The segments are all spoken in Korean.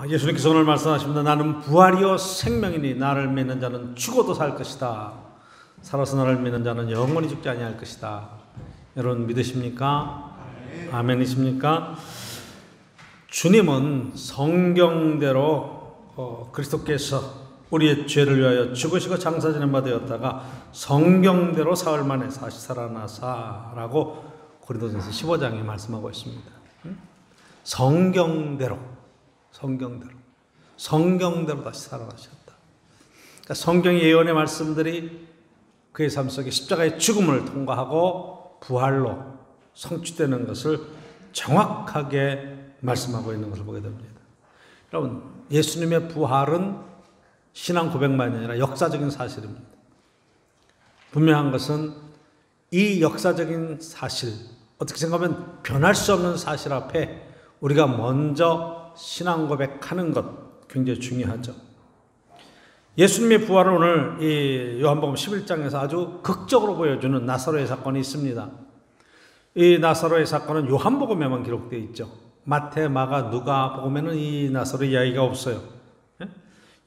예수님께서 오늘 말씀하십니다. 나는 부활이요 생명이니 나를 믿는 자는 죽어도 살 것이다. 살아서 나를 믿는 자는 영원히 죽지 아니할 것이다. 여러분 믿으십니까? 아멘이십니까? 주님은 성경대로 그리스도께서 우리의 죄를 위하여 죽으시고 장사지는 바 되었다가 성경대로 사흘 만에 다시 살아나사라고 고린도전서 15장에 말씀하고 있습니다. 성경대로 다시 살아나셨다. 그러니까 성경의 예언의 말씀들이 그의 삶 속에 십자가의 죽음을 통과하고 부활로 성취되는 것을 정확하게 말씀하고 있는 것을 보게 됩니다. 여러분, 예수님의 부활은 신앙 고백만이 아니라 역사적인 사실입니다. 분명한 것은 이 역사적인 사실, 어떻게 생각하면 변할 수 없는 사실 앞에 우리가 먼저 신앙 고백하는 것 굉장히 중요하죠. 예수님의 부활을 오늘 이 요한복음 11장에서 아주 극적으로 보여주는 나사로의 사건이 있습니다. 이 나사로의 사건은 요한복음에만 기록되어 있죠. 마태, 마가, 누가복음에는 이 나사로 이야기가 없어요.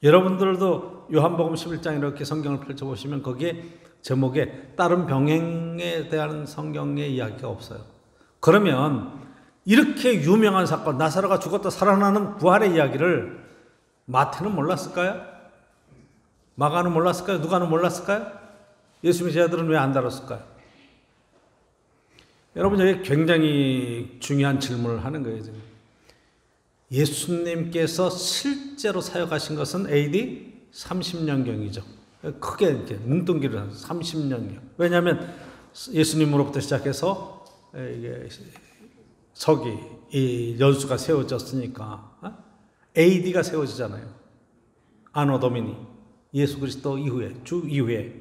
여러분들도 요한복음 11장 이렇게 성경을 펼쳐보시면 거기에 제목에 다른 병행에 대한 성경의 이야기가 없어요. 그러면 이렇게 유명한 사건, 나사로가 죽었다 살아나는 부활의 이야기를 마태는 몰랐을까요? 마가는 몰랐을까요? 누가는 몰랐을까요? 예수님의 제자들은 왜 안 다뤘을까요? 여러분, 여기 굉장히 중요한 질문을 하는 거예요. 지금. 예수님께서 실제로 사역하신 것은 AD 30년경이죠. 크게 이렇게 뭉뚱기를 한 30년경. 왜냐하면 예수님으로부터 시작해서 이게 서기, 이 연수가 세워졌으니까 AD가 세워지잖아요. 아노 도미니, 예수 그리스도 이후에, 주 이후에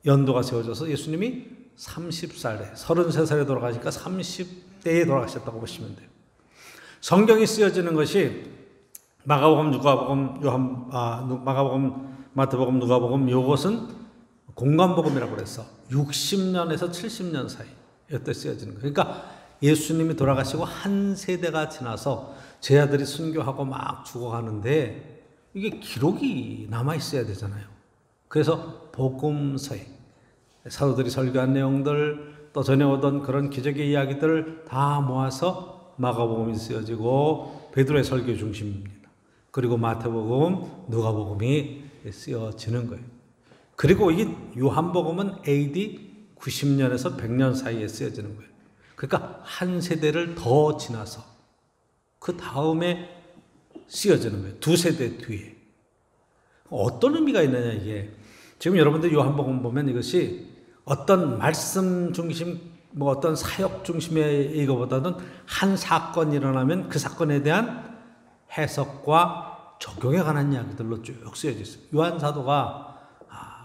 연도가 세워져서 예수님이 30살에, 33살에 돌아가시니까 30대에 돌아가셨다고 보시면 돼요. 성경이 쓰여지는 것이 마가복음, 누가복음, 마가복음, 마태복음, 누가복음, 요것은 공관복음이라고 그래서 60년에서 70년 사이에 쓰여지는 거예요. 그러니까 예수님이 돌아가시고 한 세대가 지나서 제자들이 순교하고 막 죽어가는데 이게 기록이 남아있어야 되잖아요. 그래서 복음서에 사도들이 설교한 내용들, 또 전해오던 그런 기적의 이야기들을 다 모아서 마가복음이 쓰여지고 베드로의 설교 중심입니다. 그리고 마태복음, 누가복음이 쓰여지는 거예요. 그리고 이 요한복음은 AD 90년에서 100년 사이에 쓰여지는 거예요. 그러니까 한 세대를 더 지나서 그 다음에 쓰여지는 거예요. 두 세대 뒤에. 어떤 의미가 있느냐 이게. 지금 여러분들 요한복음 보면 이것이 어떤 말씀 중심, 어떤 사역 중심의 이거보다는 한 사건이 일어나면 그 사건에 대한 해석과 적용에 관한 이야기들로 쭉 쓰여져 있어요. 요한 사도가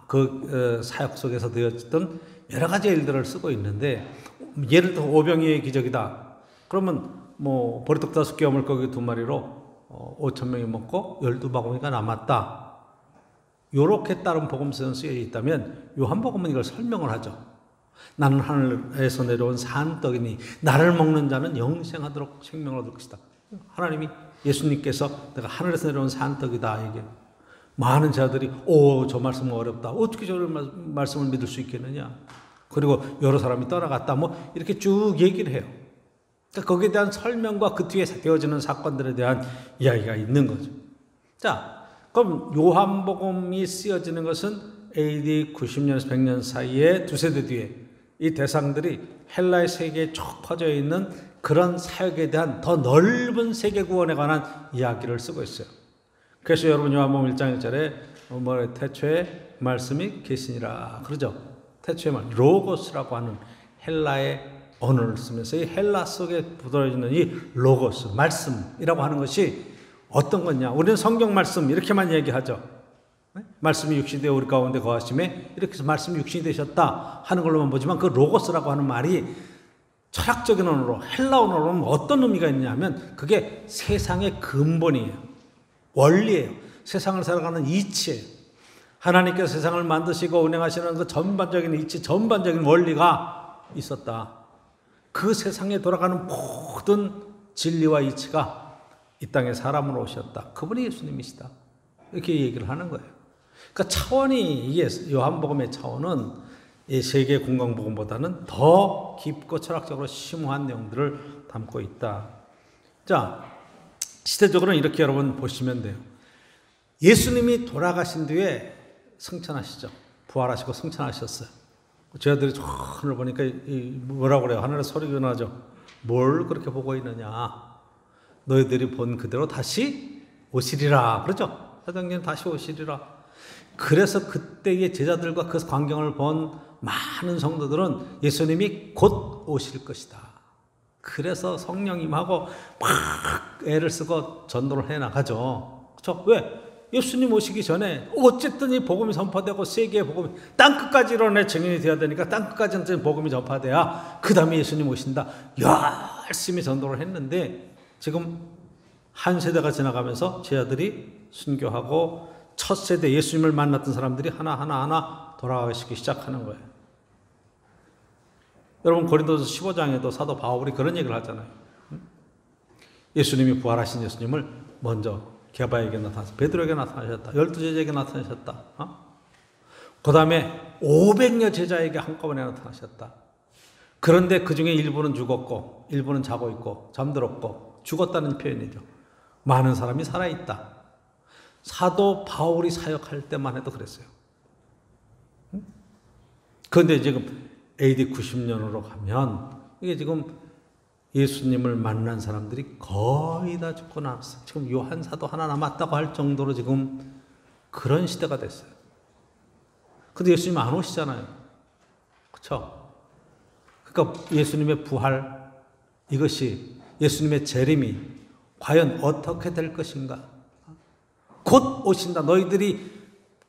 그 사역 속에서 되었던 여러 가지 일들을 쓰고 있는데, 예를 들어 오병이의 기적이다. 그러면 보리떡 5개 물고기 2마리로 5,000명이 먹고 12바구니가 남았다. 요렇게 다른 복음서에 쓰여 있다면 요한복음은 이걸 설명을 하죠. 나는 하늘에서 내려온 산떡이니 나를 먹는 자는 영생하도록 생명을 얻을 것이다. 하나님이, 예수님께서 내가 하늘에서 내려온 산떡이다. 이게 많은 자들이 저 말씀은 어렵다. 어떻게 저 말씀을 믿을 수 있겠느냐. 그리고 여러 사람이 떠나갔다. 이렇게 쭉 얘기를 해요. 그러니까 거기에 대한 설명과 그 뒤에 되어지는 사건들에 대한 이야기가 있는 거죠. 자, 그럼 요한복음이 쓰여지는 것은 AD 90년에서 100년 사이에 두 세대 뒤에 이 대상들이 헬라의 세계에 쭉 퍼져 있는 그런 사역에 대한 더 넓은 세계 구원에 관한 이야기를 쓰고 있어요. 그래서 여러분 요한복음 1장 1절에 태초에 말씀이 계시니라 그러죠. 태초에 말 로고스라고 하는 헬라의 언어를 쓰면서 이 헬라 속에 묻어있는 이 로고스, 말씀이라고 하는 것이 어떤 거냐. 우리는 성경 말씀 이렇게만 얘기하죠. 말씀이 육신이 되어 우리 가운데 거하심에 이렇게 해서 말씀이 육신이 되셨다 하는 걸로만 보지만 그 로고스라고 하는 말이 철학적인 언어로, 헬라 언어로는 어떤 의미가 있냐면 그게 세상의 근본이에요. 원리예요. 세상을 살아가는 이치예요. 하나님께서 세상을 만드시고 운행하시는 그 전반적인 이치, 전반적인 원리가 있었다. 그 세상에 돌아가는 모든 진리와 이치가 이 땅에 사람으로 오셨다. 그분이 예수님이시다. 이렇게 얘기를 하는 거예요. 그러니까 차원이, 이게 요한복음의 차원은 이 세계 공강복음보다는 더 깊고 철학적으로 심오한 내용들을 담고 있다. 자, 시대적으로는 이렇게 여러분 보시면 돼요. 예수님이 돌아가신 뒤에 승천하시죠. 부활하시고 승천하셨어요. 저희들이 하늘을 보니까 뭐라고 그래요? 하늘에 소리가 나죠. 뭘 그렇게 보고 있느냐? 너희들이 본 그대로 다시 오시리라. 그렇죠? 사장님 다시 오시리라. 그래서 그때의 제자들과 그 광경을 본 많은 성도들은 예수님이 곧 오실 것이다. 그래서 성령 임하고 막 애를 쓰고 전도를 해나가죠. 그렇죠? 왜? 예수님 오시기 전에 어쨌든 이 복음이 전파되고 세계의 복음이 땅끝까지 이뤄내 증인이 되어야 되니까 땅끝까지 복음이 전파돼야 그 다음에 예수님 오신다. 열심히 전도를 했는데 지금 한 세대가 지나가면서 제자들이 순교하고 첫 세대 예수님을 만났던 사람들이 하나하나 돌아가시기 시작하는 거예요. 여러분 고린도서 15장에도 사도 바울이 그런 얘기를 하잖아요. 예수님이 부활하신 예수님을 먼저 게바에게 나타나셨다. 베드로에게 나타나셨다. 12제자에게 나타나셨다. 그 다음에 500여 제자에게 한꺼번에 나타나셨다. 그런데 그 중에 일부는 죽었고 일부는 자고 있고 잠들었고 죽었다는 표현이죠. 많은 사람이 살아있다. 사도 바울이 사역할 때만 해도 그랬어요. 그런데 지금 AD 90년으로 가면 이게 지금 예수님을 만난 사람들이 거의 다 죽고 나왔어요. 지금 요한 사도 하나 남았다고 할 정도로 지금 그런 시대가 됐어요. 근데 예수님 안 오시잖아요. 그렇죠? 그러니까 예수님의 부활, 이것이 예수님의 재림이 과연 어떻게 될 것인가? 곧 오신다. 너희들이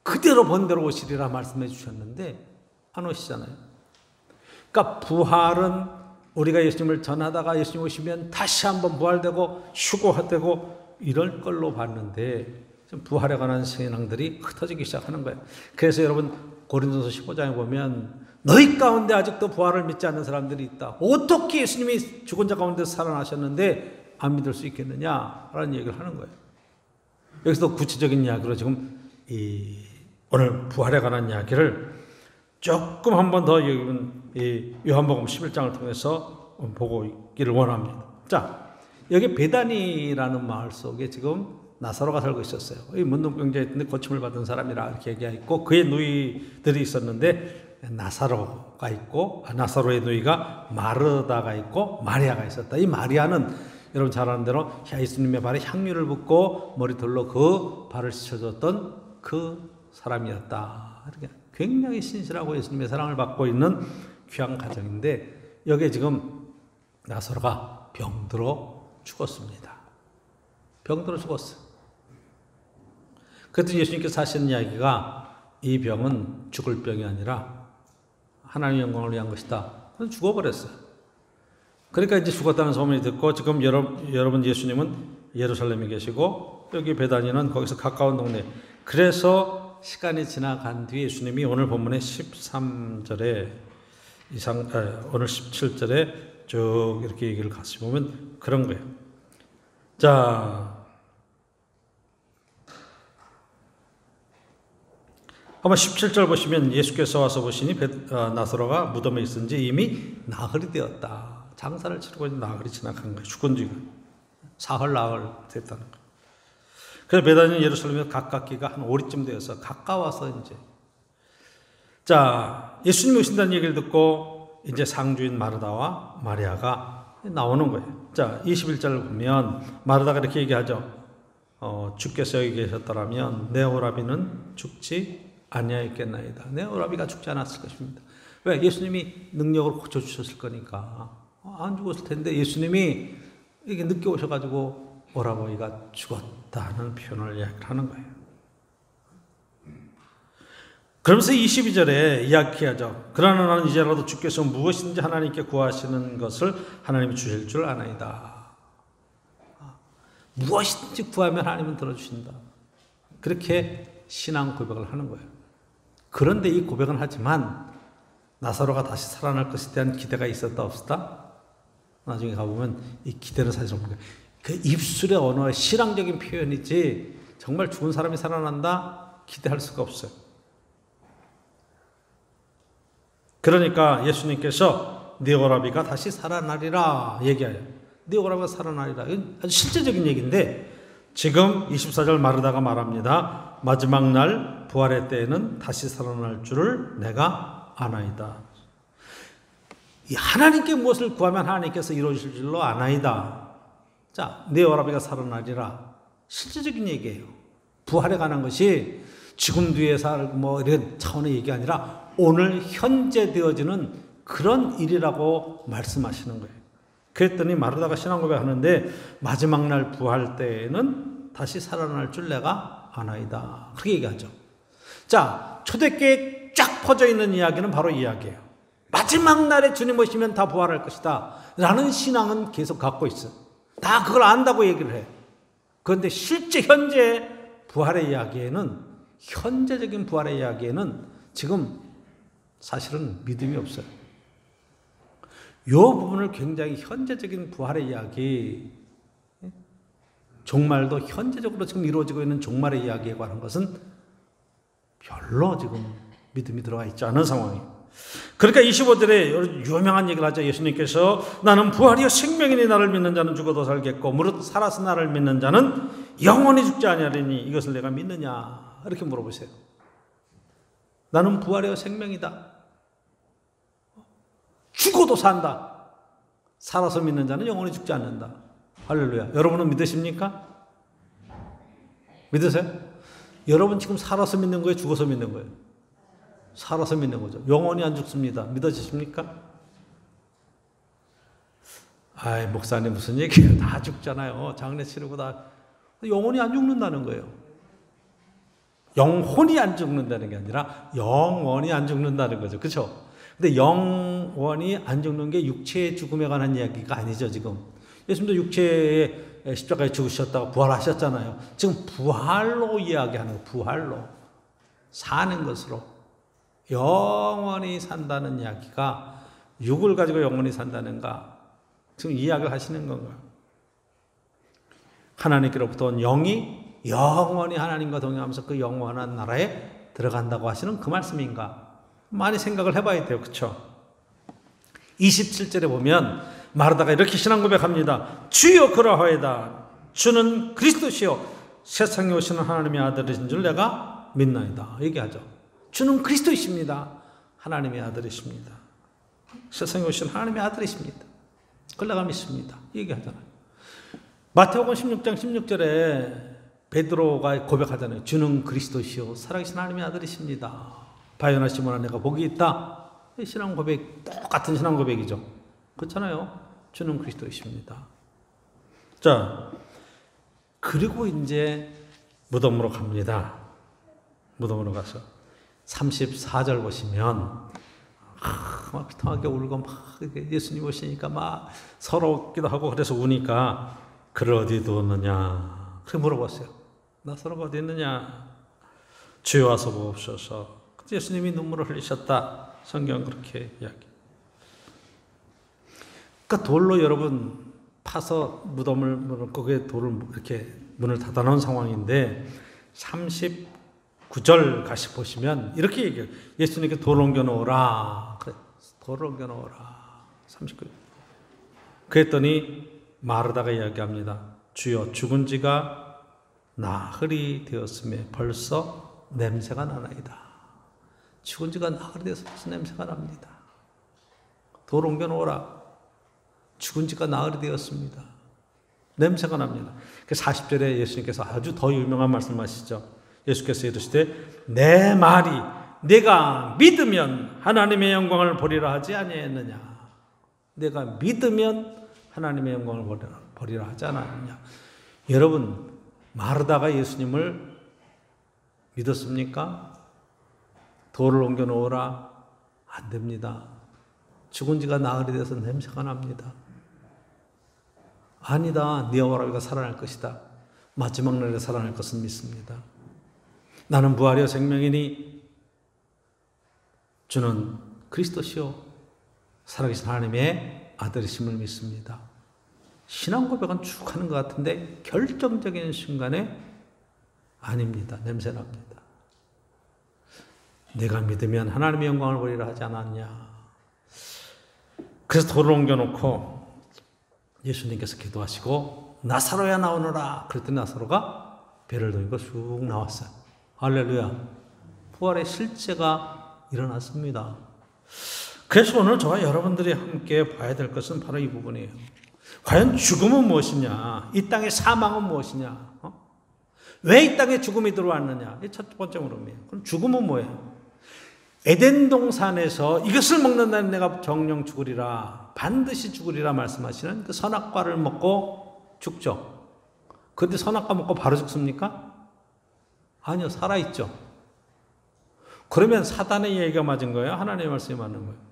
그대로 본 대로 오시리라 말씀해 주셨는데 안 오시잖아요. 그러니까 부활은 우리가 예수님을 전하다가 예수님 오시면 다시 한번 부활되고 휴거되고 이럴 걸로 봤는데 부활에 관한 신앙들이 흩어지기 시작하는 거예요. 그래서 여러분 고린도서 15장에 보면 너희 가운데 아직도 부활을 믿지 않는 사람들이 있다. 어떻게 예수님이 죽은 자 가운데서 살아나셨는데 안 믿을 수 있겠느냐라는 얘기를 하는 거예요. 여기서도 구체적인 이야기로 지금 오늘 부활에 관한 이야기를 조금 한 번 더 요한복음 11장을 통해서 보고 있기를 원합니다. 자, 여기 베다니라는 마을 속에 지금 나사로가 살고 있었어요. 이 문둥병자에 있는데 고침을 받은 사람이라 이렇게 얘기하고 그의 누이들이 있었는데 나사로가 있고 나사로의 누이가 마르다가 있고 마리아가 있었다. 이 마리아는 여러분 잘 아는 대로 예수님의 발에 향유를 붓고 머리털로 그 발을 씻어줬던 그 사람이었다. 이렇게 굉장히 신실하고 예수님의 사랑을 받고 있는 귀한 가정인데 여기에 지금 나사로가 병들어 죽었습니다. 병들어 죽었어요. 그랬더니 예수님께서 하시는 이야기가 이 병은 죽을 병이 아니라 하나님의 영광을 위한 것이다. 그래서 죽어버렸어요. 그러니까 이제 죽었다는 소문이 듣고 지금 여러분 예수님은 예루살렘에 계시고 여기 베다니는 거기서 가까운 동네. 그래서 시간이 지나간 뒤에 예수님이 오늘 본문의 13절에 오늘 17절에 쭉 이렇게 얘기를 같이 보면 그런 거예요. 자, 한번 17절 보시면 예수께서 와서 보시니 나사로가 무덤에 있은지 이미 나흘이 되었다. 장사를 치르고 있는 나흘이 지나간 거예요. 죽은 지가 사흘 나흘 됐다는 거예요. 그래서 베다니 예루살렘에 가깝기가 한 5리쯤 되어서 가까워서 이제 자 예수님이 오신다는 얘기를 듣고 이제 상주인 마르다와 마리아가 나오는 거예요. 자 21절을 보면 마르다가 이렇게 얘기하죠. 주께서 여기 계셨더라면 내 오라비는 죽지 아니하였겠나이다. 내 오라비가 죽지 않았을 것입니다. 왜? 예수님이 능력을 고쳐주셨을 거니까 안 죽었을 텐데 예수님이 이게 늦게 오셔가지고 오라버니가 죽었다는 표현을 이야기하는 거예요. 그러면서 22절에 이야기하죠. 그러나 나는 이제라도 주께서 무엇인지 하나님께 구하시는 것을 하나님이 주실 줄 아나이다. 무엇이든지 구하면 하나님은 들어주신다. 그렇게 신앙 고백을 하는 거예요. 그런데 이 고백은 하지만 나사로가 다시 살아날 것에 대한 기대가 있었다 없었다? 나중에 가보면 이 기대는 사실 없는 거예요. 그 입술의 언어의 신앙적인 표현이지 정말 죽은 사람이 살아난다 기대할 수가 없어요. 그러니까 예수님께서 네 오라비가 다시 살아나리라 얘기해요. 네 오라비가 살아나리라. 이건 아주 실제적인 얘기인데 지금 24절 마르다가 말합니다. 마지막 날 부활의 때에는 다시 살아날 줄을 내가 아나이다. 이 하나님께 무엇을 구하면 하나님께서 이루어질 줄로 아나이다. 자, 네 오라비가 살아나리라. 실제적인 얘기예요. 부활에 관한 것이 지금 뒤에 살 이런 차원의 얘기 아니라 오늘 현재 되어지는 그런 일이라고 말씀하시는 거예요. 그랬더니 마르다가 신앙 고백하는데 마지막 날 부활 때에는 다시 살아날 줄 내가 아나이다. 그렇게 얘기하죠. 자, 초대교회에 쫙 퍼져 있는 이야기는 바로 이 이야기예요. 마지막 날에 주님 오시면 다 부활할 것이다 라는 신앙은 계속 갖고 있어요. 다 그걸 안다고 얘기를 해요. 그런데 실제 현재 부활의 이야기에는, 현재적인 부활의 이야기에는 지금 사실은 믿음이 없어요. 이 부분을 굉장히 현재적인 부활의 이야기, 종말도 현재적으로 지금 이루어지고 있는 종말의 이야기에 관한 것은 별로 지금 믿음이 들어가 있지 않은 상황이에요. 그러니까 25절에 유명한 얘기를 하죠. 예수님께서 나는 부활이요 생명이니 나를 믿는 자는 죽어도 살겠고 무릇 살아서 나를 믿는 자는 영원히 죽지 아니하리니 이것을 내가 믿느냐 이렇게 물어보세요. 나는 부활이요 생명이다. 죽어도 산다. 살아서 믿는 자는 영원히 죽지 않는다. 할렐루야. 여러분은 믿으십니까? 믿으세요? 여러분 지금 살아서 믿는 거예요? 죽어서 믿는 거예요? 살아서 믿는 거죠. 영원히 안 죽습니다. 믿어지십니까? 아이, 목사님 무슨 얘기예요? 다 죽잖아요. 장례 치르고 다. 영원히 안 죽는다는 거예요. 영혼이 안 죽는다는 게 아니라 영원히 안 죽는다는 거죠. 그렇죠? 근데 영원히 안 죽는 게 육체의 죽음에 관한 이야기가 아니죠, 지금. 예수님도 육체의 십자가에 죽으셨다가 부활하셨잖아요. 지금 부활로 이야기하는 거예요. 부활로. 사는 것으로. 영원히 산다는 이야기가 육을 가지고 영원히 산다는가? 지금 이야기를 하시는 건가요? 하나님께로부터 온 영이 영원히 하나님과 동행하면서 그 영원한 나라에 들어간다고 하시는 그 말씀인가? 많이 생각을 해봐야 돼요. 그렇죠? 27절에 보면 마르다가 이렇게 신앙 고백합니다. 주여 그러하이다. 주는 그리스도시요 세상에 오시는 하나님의 아들이신 줄 내가 믿나이다. 얘기하죠. 주는 그리스도이십니다. 하나님의 아들이십니다. 세상에 오신 하나님의 아들이십니다. 그걸 내가 믿습니다. 얘기하잖아요. 마태복음 16장 16절에 베드로가 고백하잖아요. 주는 그리스도시요 살아계신 하나님의 아들이십니다. 바요나 시몬아 내가 복이 있다. 신앙 고백, 똑같은 신앙 고백이죠. 그렇잖아요. 주는 그리스도이십니다. 자, 그리고 이제 무덤으로 갑니다. 무덤으로 가서 34절 보시면 막 비통하게 울고 막 예수님 오시니까 막 서럽기도 하고 그래서 우니까 그를 어디 두었느냐 그렇게 물어봤어요. 나사로가 어디 있느냐? 주여 와서 보옵소서. 예수님이 눈물을 흘리셨다. 성경 그렇게 이야기. 그러니까 돌로 여러분 파서 무덤을 거기에 돌을 이렇게 문을 닫아놓은 상황인데 39절 가시 보시면 이렇게 얘기해요. 예수님께 돌을 옮겨놓으라. 그래, 돌을 옮겨놓으라. 39절. 그랬더니 마르다가 이야기합니다. 주여 죽은 지가 나흘이 되었음에 벌써 냄새가 나나이다. 죽은 지가 나흘이 되어서 벌써 냄새가 납니다. 돌 옮겨놓으라. 죽은 지가 나흘이 되었습니다. 냄새가 납니다. 40절에 예수님께서 아주 더 유명한 말씀하시죠. 예수께서 이르시되 내 말이 내가 믿으면 하나님의 영광을 보리라 하지 아니했느냐. 내가 믿으면 하나님의 영광을 보리라 하지 않았느냐. 여러분 마르다가 예수님을 믿었습니까? 돌을 옮겨놓으라. 안 됩니다. 죽은 지가 나흘이 돼서 냄새가 납니다. 아니다. 네 오라비가 살아날 것이다. 마지막 날에 살아날 것은 믿습니다. 나는 부활이요 생명이니 주는 그리스도시요 살아계신 하나님의 아들이심을 믿습니다. 신앙 고백은 쭉 하는 것 같은데 결정적인 순간에 아닙니다. 냄새납니다. 내가 믿으면 하나님의 영광을 보리라 하지 않았냐. 그래서 돌을 옮겨놓고 예수님께서 기도하시고 나사로야 나오너라. 그랬더니 나사로가 배를 돌리고 쑥 나왔어요. 할렐루야. 부활의 실제가 일어났습니다. 그래서 오늘 저와 여러분들이 함께 봐야 될 것은 바로 이 부분이에요. 과연 죽음은 무엇이냐? 이 땅의 사망은 무엇이냐? 왜 이 땅에 죽음이 들어왔느냐? 이게 첫 번째 물음이에요. 그럼 죽음은 뭐예요? 에덴 동산에서 이것을 먹는다면 내가 정령 죽으리라, 반드시 죽으리라 말씀하시는 그 선악과를 먹고 죽죠. 그런데 선악과 먹고 바로 죽습니까? 아니요, 살아있죠. 그러면 사단의 얘기가 맞은 거예요? 하나님의 말씀이 맞는 거예요?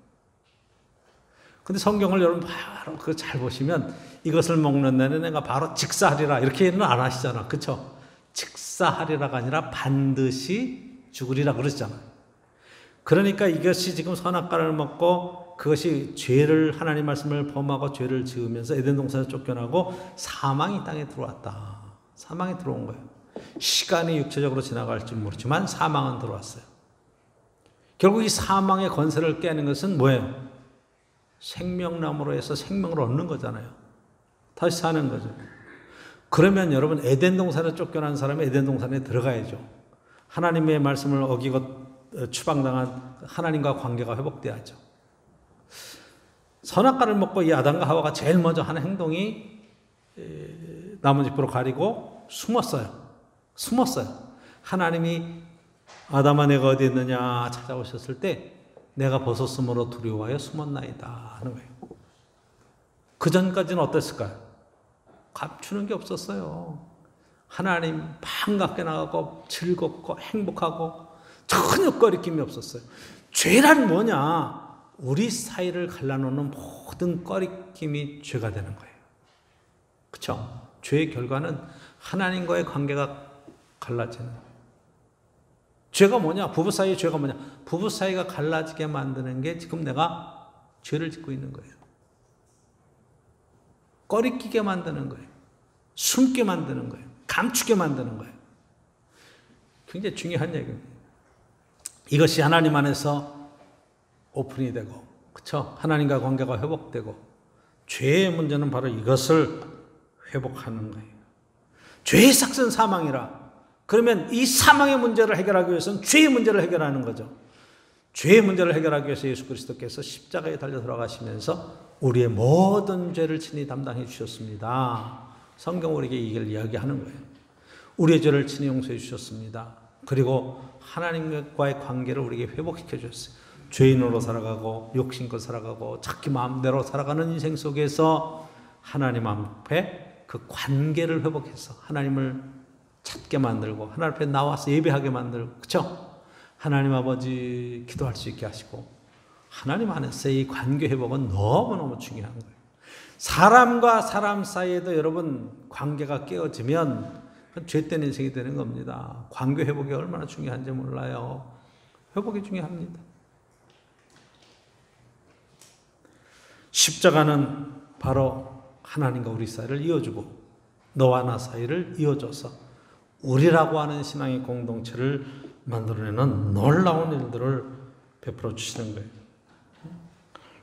근데 성경을 여러분 바로 그거 잘 보시면 이것을 먹는 날에 내가 바로 직사하리라 이렇게는 안 하시잖아. 그렇죠? 직사하리라가 아니라 반드시 죽으리라 그러시잖아요. 그러니까 이것이 지금 선악과를 먹고 그것이 죄를 하나님 말씀을 범하고 죄를 지으면서 에덴 동산에서 쫓겨나고 사망이 땅에 들어왔다. 사망이 들어온 거예요. 시간이 육체적으로 지나갈지 모르지만 사망은 들어왔어요. 결국 이 사망의 권세를 깨는 것은 뭐예요? 생명나무로 해서 생명을 얻는 거잖아요. 다시 사는 거죠. 그러면 여러분 에덴 동산에 쫓겨난 사람이 에덴 동산에 들어가야죠. 하나님의 말씀을 어기고 추방당한 하나님과 관계가 회복돼야죠. 선악과를 먹고 이 아담과 하와가 제일 먼저 하는 행동이 나뭇잎으로 가리고 숨었어요. 하나님이 아담아 내가 어디 있느냐 찾아오셨을 때 내가 벗었으므로 두려워하여 숨었나이다 하는 거예요. 그 전까지는 어땠을까요? 감추는 게 없었어요. 하나님 반갑게 나가고 즐겁고 행복하고 전혀 꺼리낌이 없었어요. 죄란 뭐냐? 우리 사이를 갈라놓는 모든 꺼리낌이 죄가 되는 거예요. 그렇죠? 죄의 결과는 하나님과의 관계가 갈라지는 거예요. 죄가 뭐냐? 부부 사이의 죄가 뭐냐? 부부 사이가 갈라지게 만드는 게 지금 내가 죄를 짓고 있는 거예요. 꺼리끼게 만드는 거예요. 숨게 만드는 거예요. 감추게 만드는 거예요. 굉장히 중요한 얘기입니다. 이것이 하나님 안에서 오픈이 되고, 그렇죠? 하나님과 관계가 회복되고, 죄의 문제는 바로 이것을 회복하는 거예요. 죄의 삭은 사망이라. 그러면 이 사망의 문제를 해결하기 위해서는 죄의 문제를 해결하는 거죠. 죄의 문제를 해결하기 위해서 예수 그리스도께서 십자가에 달려 돌아가시면서 우리의 모든 죄를 친히 담당해 주셨습니다. 성경 우리에게 이걸 이야기하는 거예요. 우리의 죄를 친히 용서해 주셨습니다. 그리고 하나님과의 관계를 우리에게 회복시켜 주셨어요. 죄인으로 살아가고 욕심껏 살아가고 자기 마음대로 살아가는 인생 속에서 하나님 앞에 그 관계를 회복해서 하나님을 찾게 만들고 하나님 앞에 나와서 예배하게 만들고, 그렇죠? 하나님 아버지 기도할 수 있게 하시고 하나님 안에서의 이 관계 회복은 너무너무 중요한 거예요. 사람과 사람 사이에도 여러분 관계가 깨어지면 죄된 인생이 되는 겁니다. 관계 회복이 얼마나 중요한지 몰라요. 회복이 중요합니다. 십자가는 바로 하나님과 우리 사이를 이어주고 너와 나 사이를 이어줘서 우리라고 하는 신앙의 공동체를 만들어내는 놀라운 일들을 베풀어 주시는 거예요.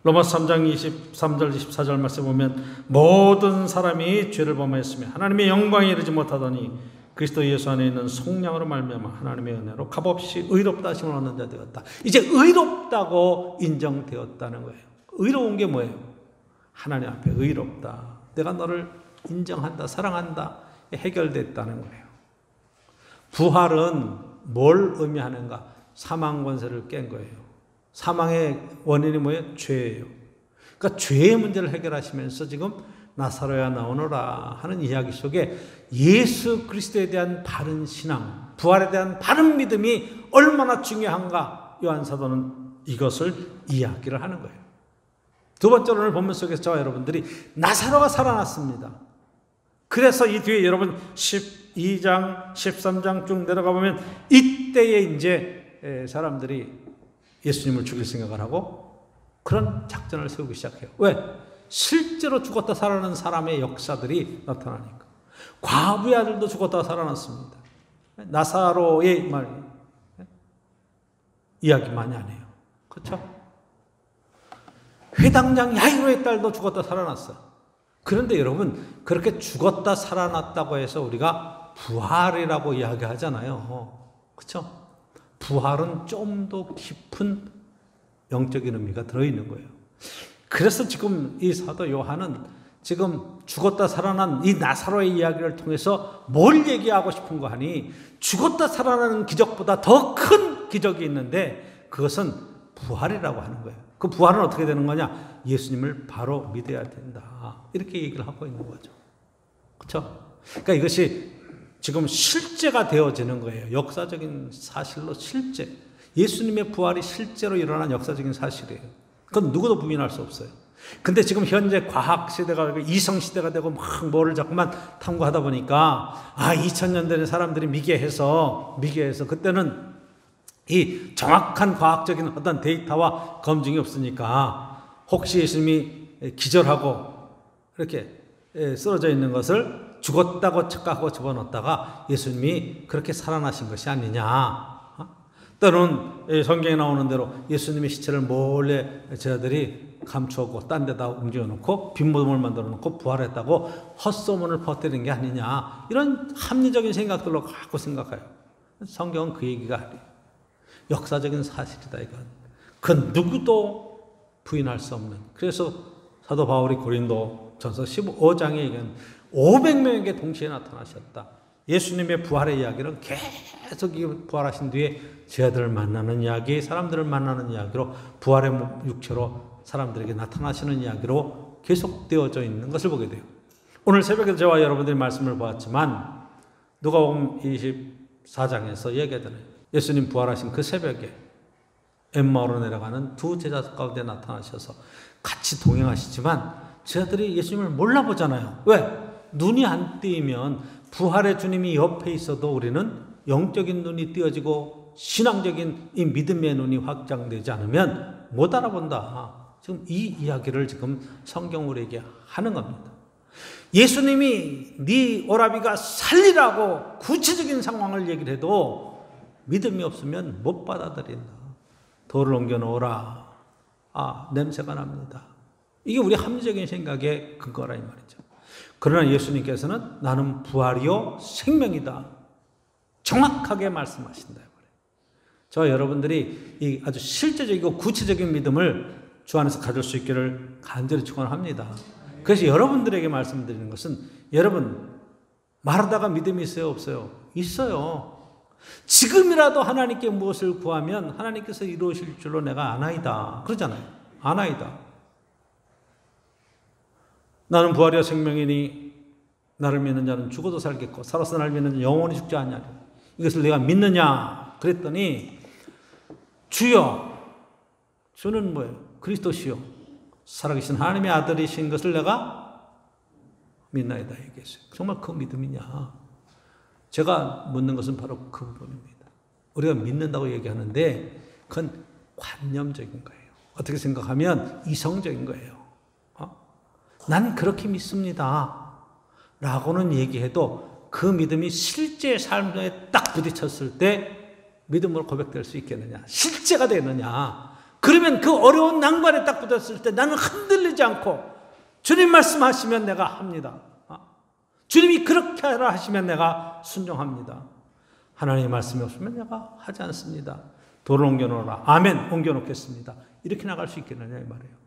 로마서 3장 23절 24절 말씀에 보면 모든 사람이 죄를 범하였으며 하나님의 영광에 이르지 못하더니 그리스도 예수 안에 있는 속량으로 말미암아 하나님의 은혜로 값없이 의롭다 하심을 얻는 자 되었다. 이제 의롭다고 인정되었다는 거예요. 의로운 게 뭐예요? 하나님 앞에 의롭다. 내가 너를 인정한다, 사랑한다. 해결됐다는 거예요. 부활은 뭘 의미하는가? 사망 권세를 깬 거예요. 사망의 원인이 뭐예요? 죄예요. 그러니까 죄의 문제를 해결하시면서 지금 나사로야 나오너라 하는 이야기 속에 예수 그리스도에 대한 바른 신앙, 부활에 대한 바른 믿음이 얼마나 중요한가 요한사도는 이것을 이야기를 하는 거예요. 두 번째로 오늘 본문 속에서 저와 여러분들이 나사로가 살아났습니다. 그래서 이 뒤에 여러분 12장, 13장 쭉 내려가 보면 이때에 이제 사람들이 예수님을 죽일 생각을 하고 그런 작전을 세우기 시작해요. 왜? 실제로 죽었다 살아난 사람의 역사들이 나타나니까. 과부의 아들도 죽었다 살아났습니다. 나사로의 이야기 많이 안 해요. 그렇죠? 회당장 야이로의 딸도 죽었다 살아났어요. 그런데 여러분, 그렇게 죽었다 살아났다고 해서 우리가 부활이라고 이야기하잖아요. 그렇죠? 부활은 좀 더 깊은 영적인 의미가 들어있는 거예요. 그래서 지금 이 사도 요한은 지금 죽었다 살아난 이 나사로의 이야기를 통해서 뭘 얘기하고 싶은 거 하니, 죽었다 살아나는 기적보다 더 큰 기적이 있는데 그것은 부활이라고 하는 거예요. 그 부활은 어떻게 되는 거냐? 예수님을 바로 믿어야 된다. 이렇게 얘기를 하고 있는 거죠. 그렇죠? 그러니까 이것이 지금 실제가 되어지는 거예요. 역사적인 사실로 실제. 예수님의 부활이 실제로 일어난 역사적인 사실이에요. 그건 누구도 부인할 수 없어요. 근데 지금 현재 과학 시대가 이성 시대가 되고 막 뭐를 자꾸만 탐구하다 보니까 2000년 전에 사람들이 미개해서 그때는 이 정확한 과학적인 어떤 데이터와 검증이 없으니까 혹시 예수님이 기절하고 이렇게 쓰러져 있는 것을 죽었다고 착각하고 집어넣었다가 예수님이 그렇게 살아나신 것이 아니냐. 때로는 성경에 나오는 대로 예수님의 시체를 몰래 제자들이 감추었고 딴 데다 옮겨놓고 빈모둠을 만들어 놓고 부활했다고 헛소문을 퍼뜨린 게 아니냐. 이런 합리적인 생각들로 갖고 생각해요. 성경은 그 얘기가 아니에요. 역사적인 사실이다 이건. 그 누구도 부인할 수 없는. 그래서 사도 바울이 고린도 전서 15장에 얘기하는 500명에게 동시에 나타나셨다. 예수님의 부활의 이야기는 계속 부활하신 뒤에 제자들을 만나는 이야기, 사람들을 만나는 이야기로 부활의 육체로 사람들에게 나타나시는 이야기로 계속되어져 있는 것을 보게 돼요. 오늘 새벽에 저와 여러분들이 말씀을 보았지만 누가복음 24장에서 얘기하잖아요. 예수님 부활하신 그 새벽에 엠마오로 내려가는 두 제자 가운데 나타나셔서 같이 동행하시지만 제자들이 예수님을 몰라보잖아요. 왜? 눈이 안 띄면 부활의 주님이 옆에 있어도 우리는 영적인 눈이 띄어지고 신앙적인 이 믿음의 눈이 확장되지 않으면 못 알아본다. 지금 이 이야기를 지금 성경 우리에게 하는 겁니다. 예수님이 네 오라비가 살리라고 구체적인 상황을 얘기를 해도 믿음이 없으면 못 받아들인다. 돌을 옮겨놓으라. 냄새가 납니다. 이게 우리 합리적인 생각의 근거라 이 말이죠. 그러나 예수님께서는 나는 부활이요 생명이다. 정확하게 말씀하신다. 저와 여러분들이 이 아주 실제적이고 구체적인 믿음을 주 안에서 가질 수 있기를 간절히 축원합니다. 그래서 여러분들에게 말씀드리는 것은 여러분 말하다가 믿음이 있어요 없어요? 있어요. 지금이라도 하나님께 무엇을 구하면 하나님께서 이루실 줄로 내가 아나이다. 그러잖아요. 아나이다. 나는 부활이요 생명이니 나를 믿는 자는 죽어도 살겠고 살아서 나를 믿는 자는 영원히 죽지 않냐리. 이것을 내가 믿느냐 그랬더니 주여, 주는 뭐예요? 그리스도시요 살아계신 하나님의 아들이신 것을 내가 믿나이다 얘기했어요. 정말 그 믿음이냐? 제가 묻는 것은 바로 그 부분입니다. 우리가 믿는다고 얘기하는데 그건 관념적인 거예요. 어떻게 생각하면 이성적인 거예요. 난 그렇게 믿습니다 라고는 얘기해도 그 믿음이 실제 삶에 딱 부딪혔을 때 믿음으로 고백될 수 있겠느냐, 실제가 되느냐. 그러면 그 어려운 난관에 딱 부딪혔을 때 나는 흔들리지 않고 주님 말씀하시면 내가 합니다. 주님이 그렇게 하라 하시면 내가 순종합니다. 하나님의 말씀이 없으면 내가 하지 않습니다. 돌을 옮겨놓으라. 아멘. 옮겨놓겠습니다. 이렇게 나갈 수 있겠느냐 이 말이에요.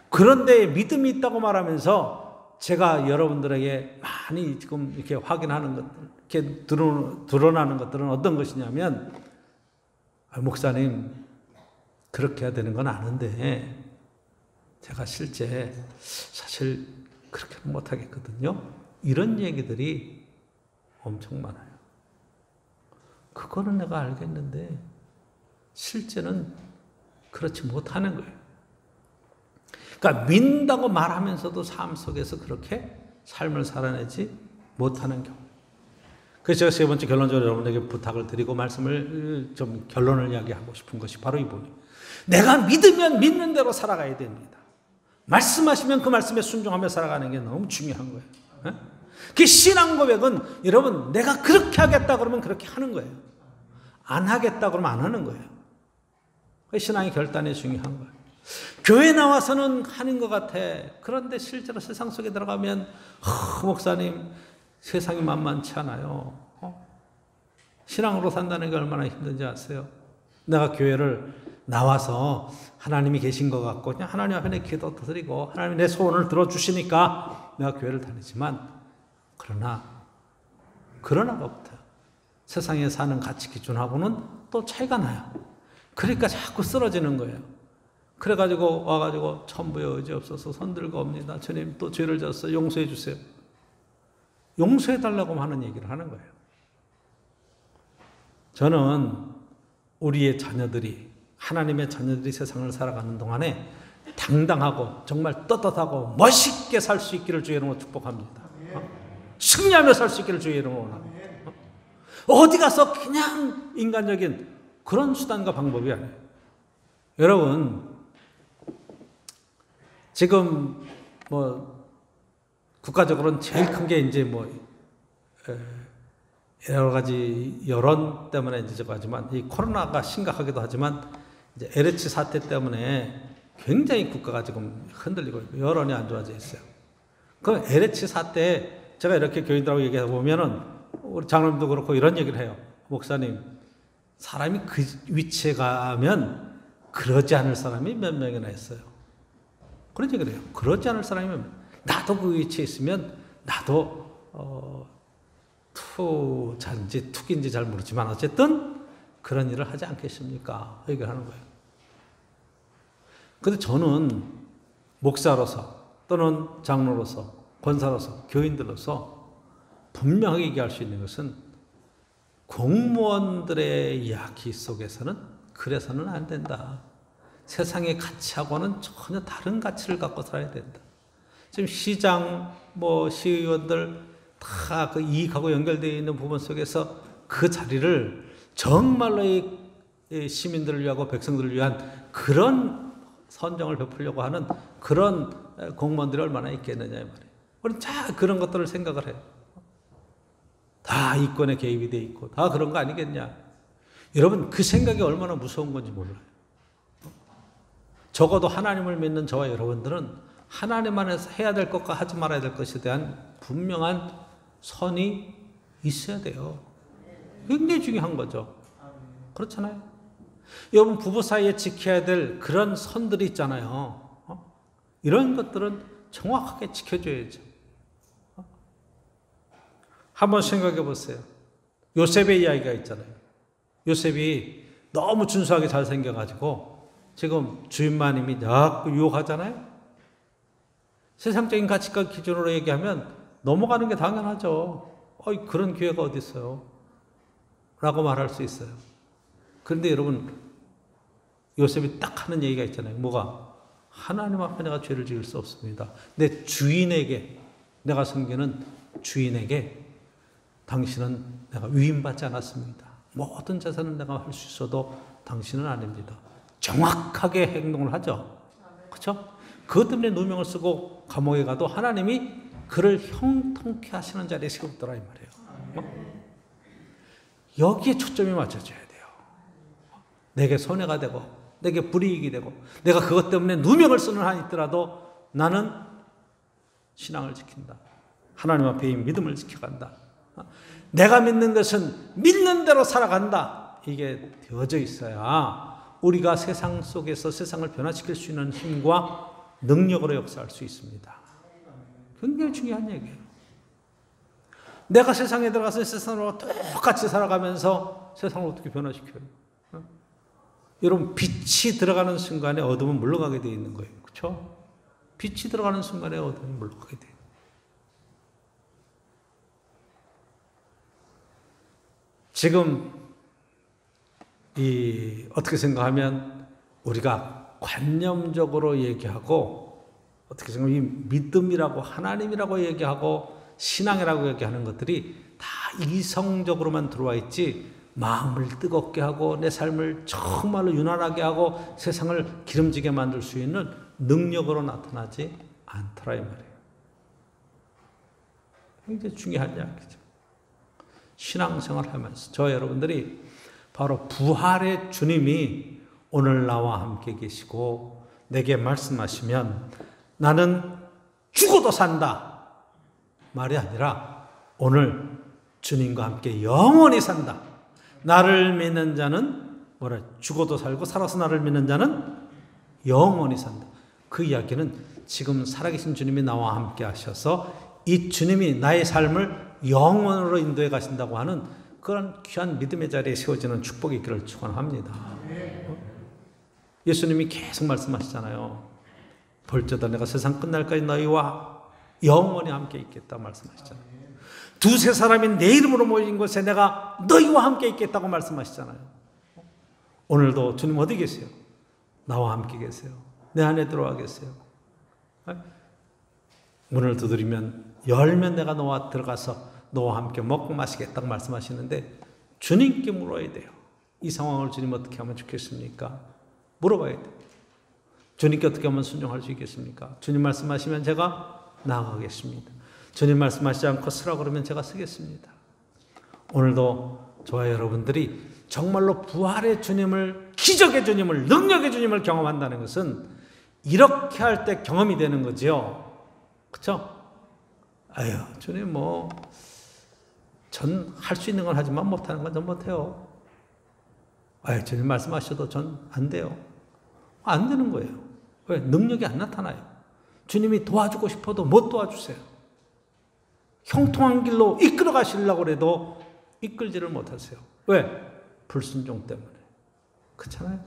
그런데 믿음이 있다고 말하면서 제가 여러분들에게 많이 지금 이렇게 확인하는 것들, 이렇게 드러나는 것들은 어떤 것이냐면, 목사님, 그렇게 해야 되는 건 아는데, 제가 실제 사실 그렇게는 못하겠거든요. 이런 얘기들이 엄청 많아요. 그거는 내가 알겠는데, 실제는 그렇지 못하는 거예요. 그러니까 믿는다고 말하면서도 삶 속에서 그렇게 삶을 살아내지 못하는 경우. 그래서 제가 세 번째 결론적으로 여러분에게 부탁을 드리고 말씀을 좀 결론을 이야기하고 싶은 것이 바로 이 부분이에요. 내가 믿으면 믿는 대로 살아가야 됩니다. 말씀하시면 그 말씀에 순종하며 살아가는 게 너무 중요한 거예요. 예? 그 신앙 고백은 여러분 내가 그렇게 하겠다 그러면 그렇게 하는 거예요. 안 하겠다 그러면 안 하는 거예요. 그 신앙의 결단이 중요한 거예요. 교회 나와서는 하는 것 같아. 그런데 실제로 세상 속에 들어가면 목사님 세상이 만만치 않아요. 신앙으로 산다는 게 얼마나 힘든지 아세요? 내가 교회를 나와서 하나님이 계신 것 같고 그냥 하나님 앞에 내 기도 드리고 하나님이 내 소원을 들어주시니까 내가 교회를 다니지만 그러나부터 세상에 사는 가치 기준하고는 또 차이가 나요. 그러니까 자꾸 쓰러지는 거예요. 그래가지고 와가지고 천부의 의지 없어서 손들고 옵니다. 주님 또 죄를 졌어요. 용서해 주세요. 용서해 달라고 하는 얘기를 하는 거예요. 저는 우리의 자녀들이 하나님의 자녀들이 세상을 살아가는 동안에 당당하고 정말 떳떳하고 멋있게 살 수 있기를 주의 이름으로 축복합니다. 승리하며 살 수 있기를 주의 이름으로 원합니다. 어디 가서 그냥 인간적인 그런 수단과 방법이 아니에요. 여러분 지금 뭐 국가적으로는 제일 큰 게 이제 뭐 여러 가지 여론 때문에 이제 저거 하지만 이 코로나가 심각하기도 하지만 이제 LH 사태 때문에 굉장히 국가가 지금 흔들리고 있고 여론이 안 좋아져 있어요. 그 LH 사태에 제가 이렇게 교인들하고 얘기해 보면은 우리 장로님도 그렇고 이런 얘기를 해요. 목사님, 사람이 그 위치에 가면 그러지 않을 사람이 몇 명이나 있어요. 그런 얘기를 해요. 그러지 않을 사람이 몇 명. 나도 그 위치에 있으면 나도 투자인지 투기인지 잘 모르지만 어쨌든 그런 일을 하지 않겠습니까? 얘기를 하는 거예요. 근데 저는 목사로서 또는 장로로서 권사로서 교인들로서 분명하게 얘기할 수 있는 것은 공무원들의 이야기 속에서는 그래서는 안 된다. 세상의 가치하고는 전혀 다른 가치를 갖고 살아야 된다. 지금 시장, 시의원들 다 그 이익하고 연결되어 있는 부분 속에서 그 자리를 정말로 이 시민들을 위하고 백성들을 위한 그런 선정을 베풀려고 하는 그런 공무원들이 얼마나 있겠느냐 이 말이에요. 우리는 다 그런 것들을 생각을 해요. 다 이권에 개입이 돼 있고 다 그런 거 아니겠냐. 여러분 그 생각이 얼마나 무서운 건지 몰라요. 적어도 하나님을 믿는 저와 여러분들은 하나님 안에서 해야 될 것과 하지 말아야 될 것에 대한 분명한 선이 있어야 돼요. 굉장히 중요한 거죠. 그렇잖아요. 여러분 부부 사이에 지켜야 될 그런 선들이 있잖아요. 이런 것들은 정확하게 지켜줘야죠. 한번 생각해 보세요. 요셉의 이야기가 있잖아요. 요셉이 너무 준수하게 잘생겨가지고 지금 주인마님이 자꾸 유혹하잖아요. 세상적인 가치관 기준으로 얘기하면 넘어가는 게 당연하죠. 그런 기회가 어디 있어요? 라고 말할 수 있어요. 그런데 여러분 요셉이 딱 하는 얘기가 있잖아요. 뭐가? 하나님 앞에 내가 죄를 지을 수 없습니다. 내 주인에게, 내가 섬기는 주인에게 당신은 내가 위임받지 않았습니다. 모든 재산은 내가 할 수 있어도 당신은 아닙니다. 정확하게 행동을 하죠. 그렇죠? 그것 때문에 누명을 쓰고 감옥에 가도 하나님이 그를 형통케 하시는 자리에 세웠더라 이 말이에요. 여기에 초점이 맞춰져야 돼요. 내게 손해가 되고 내게 불이익이 되고 내가 그것 때문에 누명을 쓰는 한이 있더라도 나는 신앙을 지킨다. 하나님 앞에 이 믿음을 지켜간다. 내가 믿는 것은 믿는 대로 살아간다. 이게 되어져 있어야 우리가 세상 속에서 세상을 변화시킬 수 있는 힘과 능력으로 역사할 수 있습니다. 굉장히 중요한 얘기예요. 내가 세상에 들어가서 세상으로 똑같이 살아가면서 세상을 어떻게 변화시켜요? 여러분 빛이 들어가는 순간에 어둠은 물러가게 되어 있는 거예요. 그렇죠? 빛이 들어가는 순간에 어둠이 물러가게 돼요. 지금 어떻게 생각하면 우리가 관념적으로 얘기하고 어떻게 생각하면 믿음이라고 하나님이라고 얘기하고 신앙이라고 얘기하는 것들이 다 이성적으로만 들어와 있지 마음을 뜨겁게 하고 내 삶을 정말로 유난하게 하고 세상을 기름지게 만들 수 있는 능력으로 나타나지 않더라 이 말이에요. 굉장히 중요한 이야기죠. 신앙생활 하면서 저 여러분들이 바로 부활의 주님이 오늘 나와 함께 계시고 내게 말씀하시면 나는 죽어도 산다 말이 아니라 오늘 주님과 함께 영원히 산다. 나를 믿는 자는 뭐라 죽어도 살고 살아서 나를 믿는 자는 영원히 산다. 그 이야기는 지금 살아계신 주님이 나와 함께 하셔서 이 주님이 나의 삶을 영원으로 인도해 가신다고 하는 그런 귀한 믿음의 자리에 세워지는 축복이 있기를 축원합니다. 예수님이 계속 말씀하시잖아요. 볼지어다 내가 세상 끝날까지 너희와 영원히 함께 있겠다고 말씀하시잖아요. 두세 사람이 내 이름으로 모인 곳에 내가 너희와 함께 있겠다고 말씀하시잖아요. 오늘도 주님 어디 계세요? 나와 함께 계세요. 내 안에 들어와 계세요. 문을 두드리면 열면 내가 너와 들어가서 너와 함께 먹고 마시겠다고 말씀하시는데 주님께 물어야 돼요. 이 상황을 주님 어떻게 하면 좋겠습니까? 물어봐야 돼요. 주님께 어떻게 하면 순종할 수 있겠습니까? 주님 말씀하시면 제가 나아가겠습니다. 주님 말씀하시지 않고 쓰라고 그러면 제가 쓰겠습니다. 오늘도 저와 여러분들이 정말로 부활의 주님을, 기적의 주님을, 능력의 주님을 경험한다는 것은 이렇게 할 때 경험이 되는 거죠. 그렇죠? 아유, 주님 전 할 수 있는 건 하지만 못하는 건 전 못해요. 아유, 주님 말씀하셔도 전 안 돼요. 안 되는 거예요. 왜? 능력이 안 나타나요. 주님이 도와주고 싶어도 못 도와주세요. 형통한 길로 이끌어 가시려고 해도 이끌지를 못하세요. 왜? 불순종 때문에. 그렇잖아요.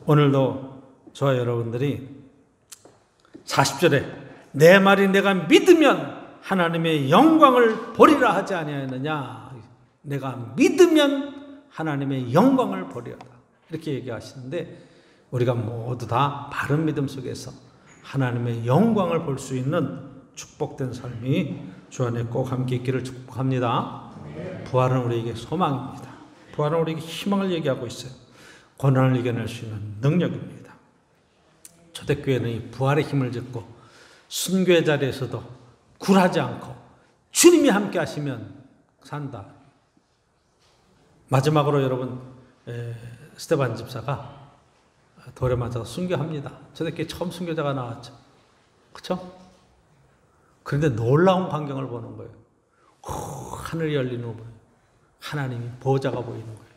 오늘도 저와 여러분들이 40절에 내 말이 내가 믿으면 하나님의 영광을 보리라 하지 아니하였느냐. 내가 믿으면 하나님의 영광을 보리라. 이렇게 얘기하시는데 우리가 모두 다 바른 믿음 속에서 하나님의 영광을 볼 수 있는 축복된 삶이 주 안에 꼭 함께 있기를 축복합니다. 부활은 우리에게 소망입니다. 부활은 우리에게 희망을 얘기하고 있어요. 고난을 이겨낼 수 있는 능력입니다. 초대교회는 이 부활의 힘을 듣고 순교의 자리에서도 굴하지 않고 주님이 함께 하시면 산다. 마지막으로 여러분 스데반 집사가 돌에 맞아서 순교합니다. 초대교회 처음 순교자가 나왔죠. 그렇죠? 그런데 놀라운 광경을 보는 거예요. 하늘이 열리는 거 보여요. 하나님이 보좌가 보이는 거예요.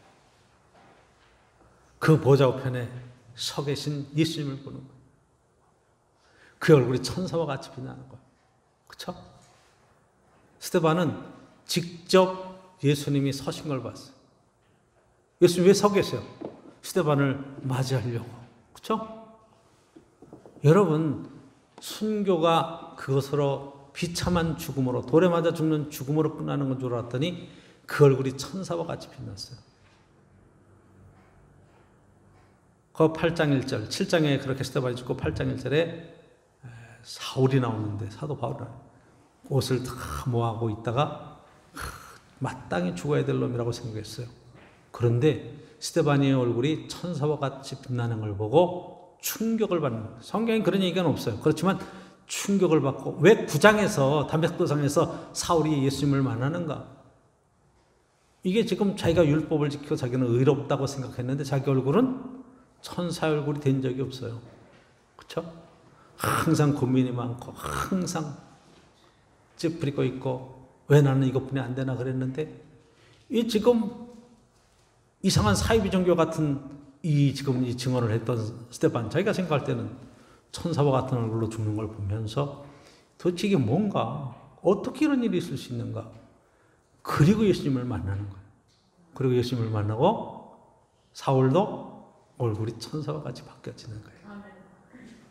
그 보좌 우편에 서 계신 예수님을 보는 거예요. 그 얼굴이 천사와 같이 빛나는 거예요. 그렇죠? 스데반은 직접 예수님이 서신 걸 봤어요. 예수님 왜 서 계세요? 스데반을 맞이하려고. 그렇죠? 여러분, 순교가 그것으로 비참한 죽음으로, 돌에 맞아 죽는 죽음으로 끝나는 건 줄 알았더니 그 얼굴이 천사와 같이 빛났어요. 그 8장 1절, 7장에 그렇게 스데반이 죽고 8장 1절에 사울이 나오는데, 사도 바울이 옷을 다 모아고 있다가 마땅히 죽어야 될 놈이라고 생각했어요. 그런데 스데반의 얼굴이 천사와 같이 빛나는 걸 보고 충격을 받는 거예요. 성경에 그런 얘기는 없어요. 그렇지만 충격을 받고, 왜 9장에서 담메스코성에서 사울이 예수님을 만나는가? 이게 지금 자기가 율법을 지키고 자기는 의롭다고 생각했는데 자기 얼굴은 천사 얼굴이 된 적이 없어요. 그렇죠? 항상 고민이 많고 항상 찌푸리고 있고 왜 나는 이것뿐이 안 되나 그랬는데 이 지금 이상한 사이비 종교 같은 지금 이 증언을 했던 스데반, 자기가 생각할 때는 천사와 같은 얼굴로 죽는 걸 보면서 도대체 이게 뭔가, 어떻게 이런 일이 있을 수 있는가. 그리고 예수님을 만나는 거예요. 그리고 예수님을 만나고 사울도 얼굴이 천사와 같이 바뀌어지는 거예요.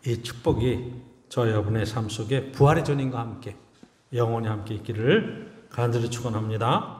이 축복이 저 여러분의 삶 속에 부활의 주님과 함께 영원히 함께 있기를 간절히 축원합니다.